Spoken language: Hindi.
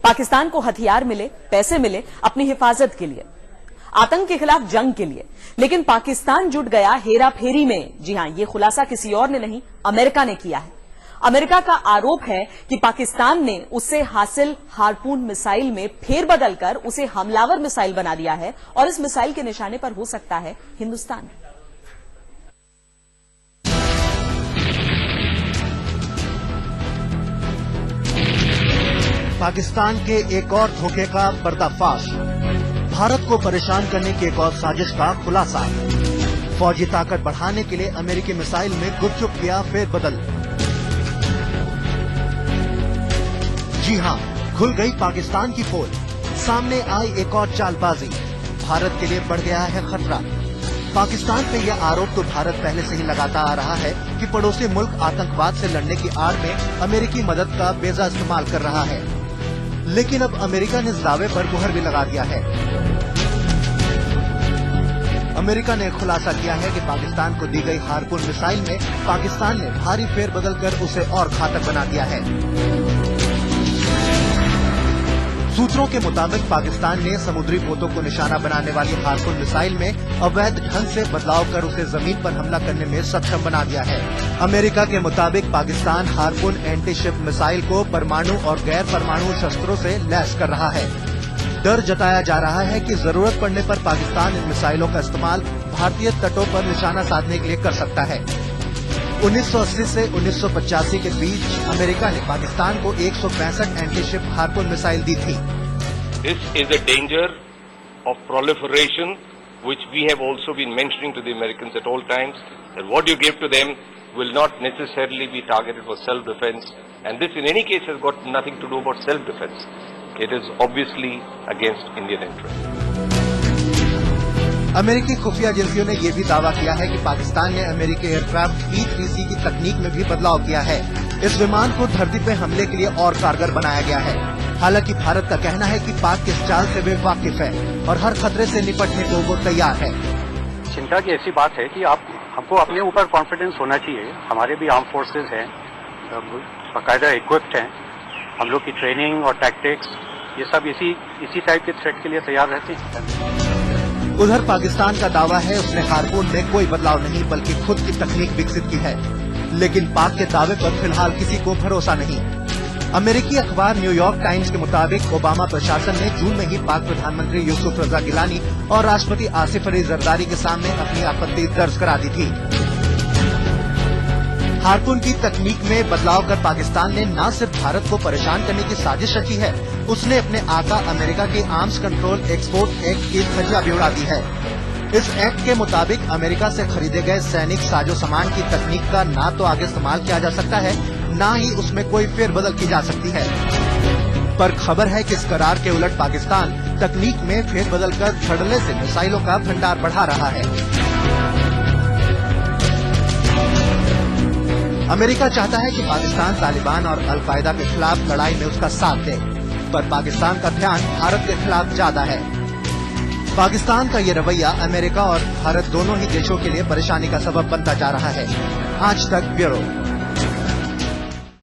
पाकिस्तान को हथियार मिले, पैसे मिले अपनी हिफाजत के लिए, आतंक के खिलाफ जंग के लिए, लेकिन पाकिस्तान जुट गया हेरा फेरी में। जी हां, यह खुलासा किसी और ने नहीं, अमेरिका ने किया है। अमेरिका का आरोप है कि पाकिस्तान ने उससे हासिल हार्पून मिसाइल में फेरबदल कर उसे हमलावर मिसाइल बना दिया है और इस मिसाइल के निशाने पर हो सकता है हिंदुस्तान। पाकिस्तान के एक और धोखे का पर्दाफाश, भारत को परेशान करने की एक और साजिश का खुलासा। फौजी ताकत बढ़ाने के लिए अमेरिकी मिसाइल में गुपचुप किया फेरबदल। जी हां, खुल गई पाकिस्तान की पोल, सामने आई एक और चालबाजी। भारत के लिए बढ़ गया है खतरा। पाकिस्तान पे यह आरोप तो भारत पहले से ही लगाता आ रहा है कि पड़ोसी मुल्क आतंकवाद से लड़ने की आड़ में अमेरिकी मदद का बेजा इस्तेमाल कर रहा है, लेकिन अब अमेरिका ने इस दावे पर मुहर भी लगा दिया है। अमेरिका ने खुलासा किया है कि पाकिस्तान को दी गई हार्पून मिसाइल में पाकिस्तान ने भारी फेरबदल कर उसे और घातक बना दिया है। सूत्रों के मुताबिक पाकिस्तान ने समुद्री पोतों को निशाना बनाने वाली हार्पून मिसाइल में अवैध ढंग से बदलाव कर उसे जमीन पर हमला करने में सक्षम बना दिया है। अमेरिका के मुताबिक Pakistan harpoon anti ship missile को परमाणु और गैर परमाणु शस्त्रों से लैस कर रहा है। डर जताया जा रहा है कि जरूरत पड़ने पर पाकिस्तान इन मिसाइलों का इस्तेमाल भारतीय तटों पर निशाना साधने के लिए कर सकता है। 1980 से 1985 के बीच अमेरिका ने पाकिस्तान को 165 एंटी शिप हार्पून मिसाइल दी थी। This is a danger of proliferation, which we have also been mentioning to the Americans at all times, that what you give to them will not necessarily be targeted for self-defense, and this in any case has got nothing to do about self-defense. It is obviously against Indian interests. अमेरिकी खुफिया एजेंसियों ने यह भी दावा किया है कि पाकिस्तान ने अमेरिकी एयरक्राफ्ट P-3C की तकनीक में भी बदलाव किया है। इस विमान को धरती पे हमले के लिए और कारगर बनाया गया है। हालांकि भारत का कहना है कि पाक किस चाल से वे वाकिफ है और हर खतरे से निपटने को वो तैयार है। चिंता की ऐसी बात है कि हमको अपने ऊपर कॉन्फिडेंस होना चाहिए। हमारे भी आर्म फोर्सेज हैं, बाकायदा इक्विप्ड हैं, हम लोग की ट्रेनिंग और टैक्टिक्स ये सब इसी टाइप के थ्रेट के लिए तैयार रहते हैं। उधर पाकिस्तान का दावा है उसने हार्पून में कोई बदलाव नहीं बल्कि खुद की तकनीक विकसित की है, लेकिन पाक के दावे पर फिलहाल किसी को भरोसा नहीं। अमेरिकी अखबार न्यूयॉर्क टाइम्स के मुताबिक ओबामा प्रशासन ने जून में ही पाक प्रधानमंत्री यूसुफ रजा गिलानी और राष्ट्रपति आसिफ अली जरदारी के सामने अपनी आपत्ति दर्ज करा दी थी। हार्पून की तकनीक में बदलाव कर पाकिस्तान ने न सिर्फ भारत को परेशान करने की साजिश रची है, उसने अपने आका अमेरिका के आर्म्स कंट्रोल एक्सपोर्ट एक्ट की धज्जियां भी उड़ा दी है। इस एक्ट के मुताबिक अमेरिका से खरीदे गए सैनिक साजो सामान की तकनीक का न तो आगे इस्तेमाल किया जा सकता है, न ही उसमें कोई फेरबदल की जा सकती है। पर खबर है कि इस करार के उलट पाकिस्तान तकनीक में फेरबदल कर धड़ल्ले से मिसाइलों का भंडार बढ़ा रहा है। अमेरिका चाहता है कि पाकिस्तान तालिबान और अलकायदा के खिलाफ लड़ाई में उसका साथ दे, पर पाकिस्तान का ध्यान भारत के खिलाफ ज्यादा है। पाकिस्तान का ये रवैया अमेरिका और भारत दोनों ही देशों के लिए परेशानी का सबब बनता जा रहा है। आज तक ब्यूरो।